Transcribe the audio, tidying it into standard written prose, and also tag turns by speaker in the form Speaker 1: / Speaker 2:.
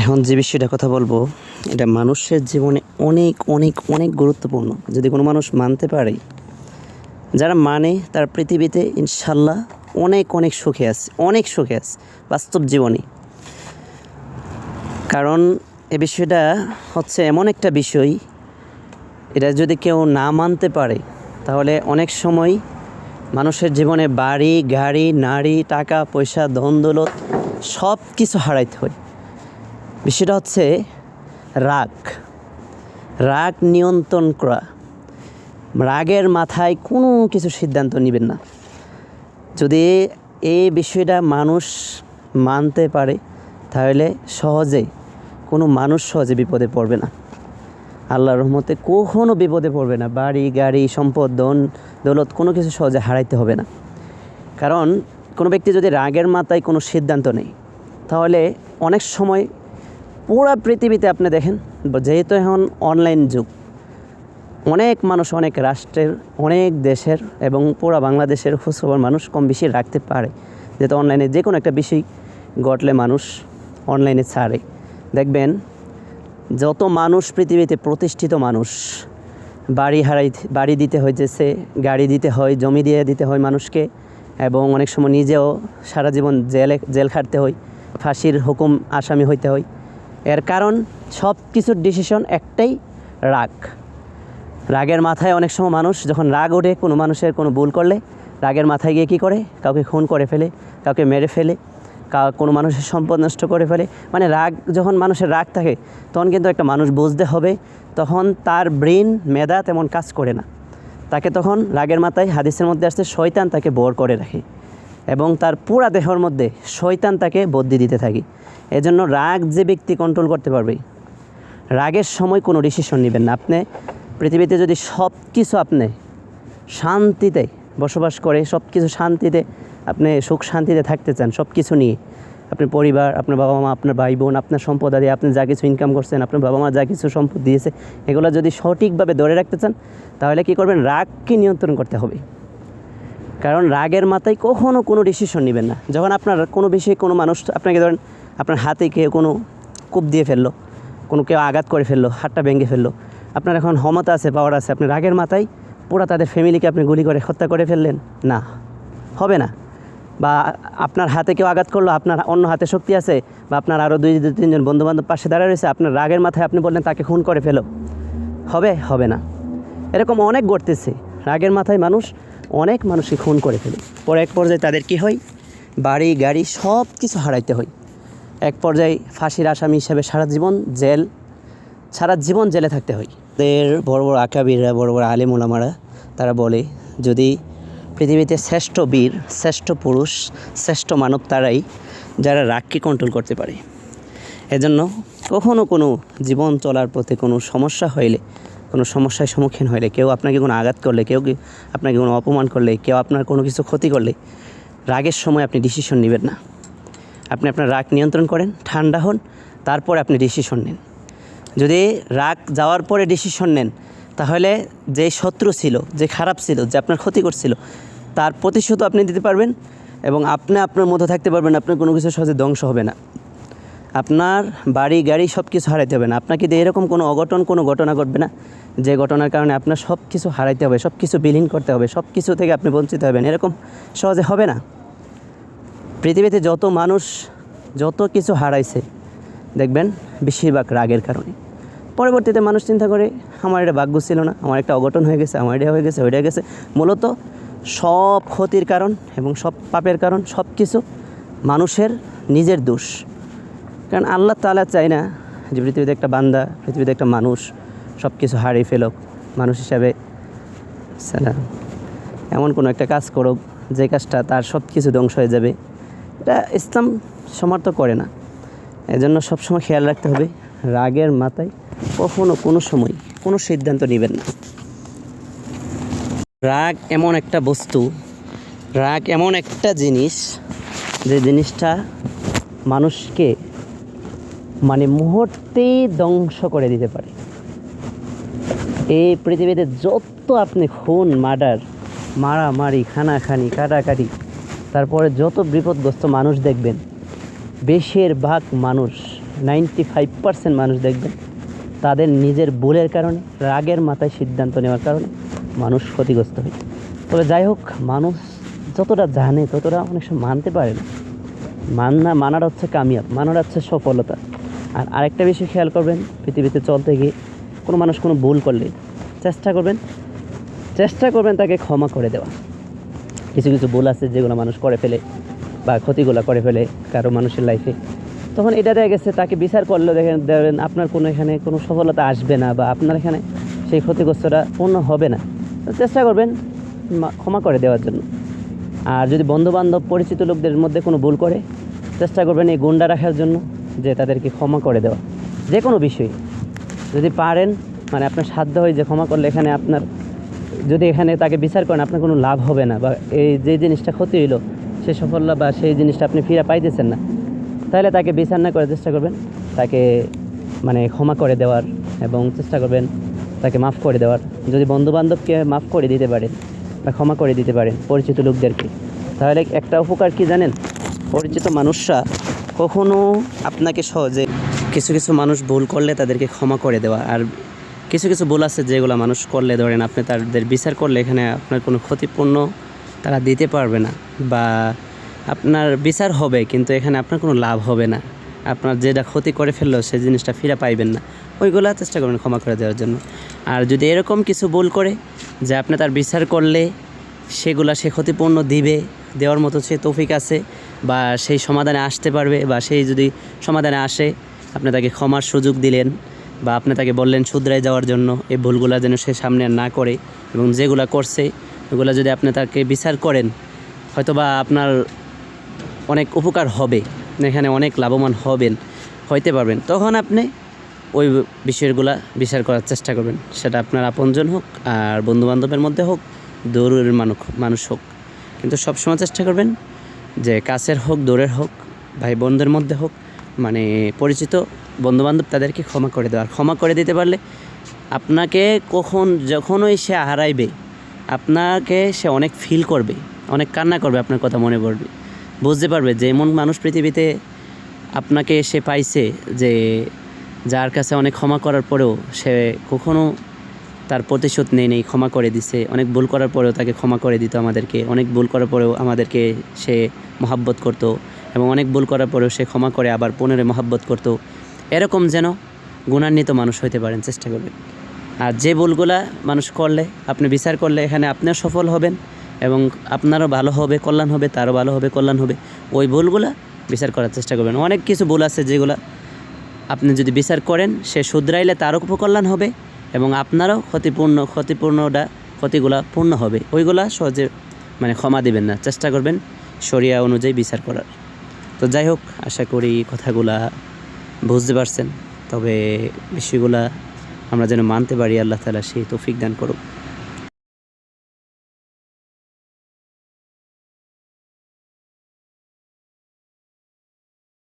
Speaker 1: এখন যে বিষয়টা কথা বলবো, এটা মানুষের জীবনে অনেক অনেক অনেক গুরুত্বপূর্ণ। যদি কোনো মানুষ মানতে পারে, যারা মানে তার পৃথিবীতে ইনশাল্লাহ অনেক অনেক সুখে আছে, অনেক সুখে আছে বাস্তব জীবনে। কারণ এ বিষয়টা হচ্ছে এমন একটা বিষয়, এটা যদি কেউ না মানতে পারে তাহলে অনেক সময় মানুষের জীবনে বাড়ি গাড়ি নারী টাকা পয়সা ধন দৌলত সব কিছু হারাইতে হয়। বিষয়টা হচ্ছে রাগ নিয়ন্ত্রণ করা। রাগের মাথায় কোনো কিছু সিদ্ধান্ত নেবেন না। যদি এই বিষয়টা মানুষ মানতে পারে তাহলে কোনো মানুষ সহজে বিপদে পড়বে না। আল্লাহর রহমতে কখনো বিপদে পড়বে না। বাড়ি গাড়ি সম্পদ ধন দৌলত কোনো কিছু সহজে হারাইতে হবে না। কারণ কোনো ব্যক্তি যদি রাগের মাথায় কোনো সিদ্ধান্ত নেয় তাহলে অনেক সময় পুরো পৃথিবীতে আপনি দেখেন, যেহেতু এখন অনলাইন যুগ, অনেক মানুষ অনেক রাষ্ট্রের অনেক দেশের এবং পুরো বাংলাদেশের খোঁজখবর মানুষ কম বেশি রাখতে পারে। যেহেতু অনলাইনে যে কোনো একটা বিষয় ঘটলে মানুষ অনলাইনে ছাড়ে। দেখবেন যত মানুষ পৃথিবীতে প্রতিষ্ঠিত মানুষ, বাড়ি দিতে হইতেছে, গাড়ি দিতে হয়, জমি দিয়ে দিতে হয় মানুষকে, এবং অনেক সময় নিজেও সারা জীবন জেল খাটতে হয়, ফাঁসির হুকুম আসামি হইতে হয়। এর কারণ সব কিছুর ডিসিশন একটাই, রাগের মাথায় অনেক সময় মানুষ যখন রাগ ওঠে, কোনো মানুষের কোনো ভুল করলে রাগের মাথায় গিয়ে কী করে, কাউকে খুন করে ফেলে, কাউকে মেরে ফেলে, কোনো মানুষের সম্পদ নষ্ট করে ফেলে। মানে যখন মানুষের রাগ থাকে তখন কিন্তু একটা মানুষ বুঝতে হবে, তখন তার ব্রেন মেধা তেমন কাজ করে না। তাকে তখন রাগের মাথায়, হাদিসের মধ্যে আসছে, শয়তান তাকে বর করে রাখে এবং তার পুরা দেহের মধ্যে শয়তান তাকে বুদ্ধি দিতে থাকে। এজন্য রাগ যে ব্যক্তি কন্ট্রোল করতে পারবে, রাগের সময় কোনো ডিসিশন নেবেন না। আপনি পৃথিবীতে যদি সব কিছু আপনি শান্তিতে বসবাস করে, সব কিছু শান্তিতে আপনি সুখ শান্তিতে থাকতে চান, সব কিছু নিয়ে আপনার পরিবার, আপনার বাবা মা, আপনার ভাই বোন, আপনার সম্পদ আদি, আপনি যা কিছু ইনকাম করছেন, আপনার বাবা মা যা কিছু সম্পদ দিয়েছে, এগুলো যদি সঠিকভাবে ধরে রাখতে চান তাহলে কী করবেন, রাগকে নিয়ন্ত্রণ করতে হবে। কারণ রাগের মাথায় কখনও কোনো ডিসিশন নেবেন না। যখন আপনার কোনো বিষয়ে কোনো মানুষ আপনাকে, ধরেন আপনার হাতে কেউ কোনো কূপ দিয়ে ফেললো, কেউ আঘাত করে ফেললো, হাতটা ভেঙে ফেললো, আপনার এখন ক্ষমতা আছে, পাওয়ার আছে, আপনি রাগের মাথায় পুরো তাদের ফ্যামিলিকে আপনি গুলি করে হত্যা করে ফেললেন, না, হবে না। বা আপনার হাতে কেউ আঘাত করলো, আপনার অন্য হাতে শক্তি আছে, বা আপনার আরও 2-3 বন্ধুবান্ধব পাশে দাঁড়িয়ে রয়েছে, আপনার রাগের মাথায় আপনি বললেন তাকে খুন করে ফেলো, হবে না। এরকম অনেক ঘটতেছে। রাগের মাথায় অনেক মানুষকে খুন করে ফেলে, পরে এক পর্যায়ে তাদের কি হয়, বাড়ি গাড়ি সব কিছু হারাইতে হয়। এক পর্যায়ে ফাঁসির আসামি হিসাবে সারা জীবন জেলে থাকতে হয়। বড় বড় আকাবিররা, বড় বড় আলেম ওলামারা তারা বলে, যদি পৃথিবীতে শ্রেষ্ঠ বীর, শ্রেষ্ঠ পুরুষ, শ্রেষ্ঠ মানব তারাই যারা রাগকে কন্ট্রোল করতে পারে। এজন্য কখনও কোনো জীবন চলার পথে কোনো সমস্যা হইলে, কোনো সমস্যার সম্মুখীন হইলে, কেউ আপনাকে কোনো আঘাত করলে, কেউ আপনাকে কোনো অপমান করলে, কেউ আপনার কোনো কিছু ক্ষতি করলে, রাগের সময় আপনি ডিসিশন নেবেন না। আপনি আপনার রাগ নিয়ন্ত্রণ করেন, ঠান্ডা হন, তারপরে আপনি ডিসিশন নেন। যদি রাগ যাওয়ার পরে ডিসিশন নেন তাহলে যে শত্রু ছিল, যে খারাপ ছিল, যে আপনার ক্ষতি করছিল, তার প্রতিশোধও আপনি দিতে পারবেন এবং আপনি আপনার মধ্যে থাকতে পারবেন। আপনার কোনো কিছু সহজে ধ্বংস হবে না, আপনার বাড়ি গাড়ি সব কিছু হারাইতে হবে না। আপনাকে দিয়ে এরকম কোনো ঘটনা ঘটবে না যে ঘটনার কারণে আপনার সব কিছু হারাইতে হবে, সব কিছু বিলীন করতে হবে, সব কিছু থেকে আপনি বঞ্চিত হবেন, এরকম সহজে হবে না। পৃথিবীতে যত মানুষ যত কিছু হারাইছে দেখবেন বেশিরভাগ রাগের কারণে। পরবর্তীতে মানুষ চিন্তা করে, আমার এটা ভাগ্য ছিল না, আমার একটা অঘটন হয়ে গেছে, আমার এটা হয়ে গেছে, ওইটা গেছে। মূলত সব ক্ষতির কারণ এবং সব পাপের কারণ সব কিছু মানুষের নিজের দোষ। কারণ আল্লাহ তাআলা চায় না যে পৃথিবীতে একটা বান্দা, পৃথিবীতে একটা মানুষ সব কিছু হারিয়ে ফেলুক, মানুষ হিসাবে এমন কোনো একটা কাজ করুক যে কাজটা তার সব কিছু ধ্বংস হয়ে যাবে। এটা ইসলাম সমর্থন করে না। এজন্য সবসময় খেয়াল রাখতে হবে, রাগের মাথায় কখনো কোনো সময় কোনো সিদ্ধান্ত নেবেন না। রাগ এমন একটা বস্তু, রাগ এমন একটা জিনিস, যে জিনিসটা মানুষকে মুহূর্তেই ধ্বংস করে দিতে পারে। এই পৃথিবীতে যত আপনি খুন, মারামারি, খানাখানি, কাটাকাটি, তারপরে যত বিপদগ্রস্ত মানুষ দেখবেন, বেশিরভাগ মানুষ 95% মানুষ দেখবেন তাদের নিজের ভুলের কারণে, রাগের মাথায় সিদ্ধান্ত নেওয়ার কারণে মানুষ ক্ষতিগ্রস্ত হয়। তবে যাই হোক, মানুষ যতটা জানে ততটা অনেক সময় মানতে পারে না। মানার হচ্ছে কামিয়াব, মানার হচ্ছে সফলতা। আর আরেকটা বিষয় খেয়াল করবেন, পৃথিবীতে চলতে গিয়ে কোনো মানুষ কোনো ভুল করলে চেষ্টা করবেন তাকে ক্ষমা করে দেওয়া। কিছু কিছু ভুল আছে যেগুলো মানুষ করে ফেলে বা ক্ষতিগুলো করে ফেলে কারো মানুষের লাইফে, তখন এটা দেখা গেছে তাকে বিচার করলেও দেখবেন আপনার কোনো এখানে কোনো সফলতা আসবে না বা আপনার এখানে সেই ক্ষতিগ্রস্তটা পূর্ণ হবে না। তো চেষ্টা করবেন ক্ষমা করে দেওয়ার জন্য। আর যদি বন্ধুবান্ধব পরিচিত লোকদের মধ্যে কোনো ভুল করে, চেষ্টা করবেন এই গুণটা রাখার জন্য যে তাদেরকে ক্ষমা করে দেওয়া। যে কোনো বিষয়ে যদি পারেন, মানে আপনার সাধ্য হয় যে ক্ষমা করলে এখানে আপনার, যদি এখানে তাকে বিচার করেন আপনার কোনো লাভ হবে না বা এই যে জিনিসটা ক্ষতি হইলো সেই সাফল্য বা সেই জিনিসটা আপনি ফিরে পাইতেছেন না, তাহলে তাকে বিচার না করে চেষ্টা করবেন তাকে মানে ক্ষমা করে দেওয়ার এবং চেষ্টা করবেন তাকে মাফ করে দেওয়ার। যদি বন্ধুবান্ধবকে মাফ করে দিতে পারেন বা ক্ষমা করে দিতে পারেন পরিচিত লোকদেরকে, তাহলে একটা উপকার কি জানেন, পরিচিত মানুষরা কখনো আপনাকে সহজে, কিছু কিছু মানুষ ভুল করলে তাদেরকে ক্ষমা করে দেওয়া, আর কিছু কিছু ভুল আছে যেগুলো মানুষ করলে ধরেন আপনি তাদের বিচার করলে এখানে আপনার কোনো ক্ষতিপূর্ণ তারা দিতে পারবে না বা আপনার বিচার হবে কিন্তু এখানে আপনার কোনো লাভ হবে না, আপনার যেটা ক্ষতি করে ফেললো সেই জিনিসটা ফিরে পাইবেন না। ওইগুলো চেষ্টা করবেন ক্ষমা করে দেওয়ার জন্য। আর যদি এরকম কিছু ভুল করে যে আপনি তার বিচার করলে সেগুলা সে ক্ষতিপূর্ণ দেওয়ার মতো সে তৌফিক আছে বা সেই সমাধানে আসতে পারবে, বা সেই যদি সমাধানে আসে আপনি তাকে ক্ষমার সুযোগ দিলেন বা আপনি তাকে বললেন শুধরাই যাওয়ার জন্য এই ভুলগুলো যেন সে সামনে আর না করে, এবং যেগুলো করছে ওগুলো যদি আপনি তাকে বিচার করেন হয়তোবা আপনার অনেক উপকার হবে, এখানে অনেক লাভবান হইতে পারবেন। তখন আপনি ওই বিষয়গুলা বিচার করার চেষ্টা করবেন, সেটা আপনার আপনজন হোক আর বন্ধুবান্ধবের মধ্যে হোক, দূরের মানুষ হোক। কিন্তু সবসময় চেষ্টা করবেন যে কাছের হোক দূরের হোক, ভাই বোনদের মধ্যে হোক, মানে পরিচিত বন্ধুবান্ধব তাদেরকে ক্ষমা করে দেওয়ার। ক্ষমা করে দিতে পারলে আপনাকে যখনই সে হারাইবে আপনাকে সে অনেক ফিল করবে, অনেক কান্না করবে, আপনার কথা মনে পড়বে, বুঝতে পারবে যে এমন মানুষ পৃথিবীতে আপনাকে সে পাইছে যে যার কাছে অনেক ক্ষমা করার পরেও সে কখনো তার প্রতিশোধ নেই, ক্ষমা করে দিছে। অনেক ভুল করার পরেও তাকে ক্ষমা করে দিত আমাদেরকে, অনেক ভুল করার পরেও আমাদেরকে সে মহাব্বত করতো, এবং অনেক ভুল করার পরেও সে ক্ষমা করে আবার পুনরায় মহাব্বত করতো। এরকম যেন গুণান্বিত মানুষ হইতে পারেন চেষ্টা করবেন। আর যে ভুলগুলা মানুষ করলে আপনি বিচার করলে এখানে আপনিও সফল হবেন এবং আপনারও ভালো হবে, কল্যাণ হবে, তারও ভালো হবে, কল্যাণ হবে। ওই ভুলগুলা বিচার করার চেষ্টা করবেন। অনেক কিছু ভুল আছে যেগুলা আপনি যদি বিচার করেন সে শুধরাইলে তারও উপকল্যাণ হবে এবং আপনারও ক্ষতিগুলা পূর্ণ হবে। ওইগুলা সহজে মানে ক্ষমা দিবেন না, চেষ্টা করবেন শরিয়া অনুযায়ী বিচার করার। তো যাই হোক, আশা করি কথাগুলা বুঝতে পারছেন। তবে বিষয়গুলা আমরা যেন মানতে পারি, আল্লাহ তাআলা সেই তৌফিক দান করুক।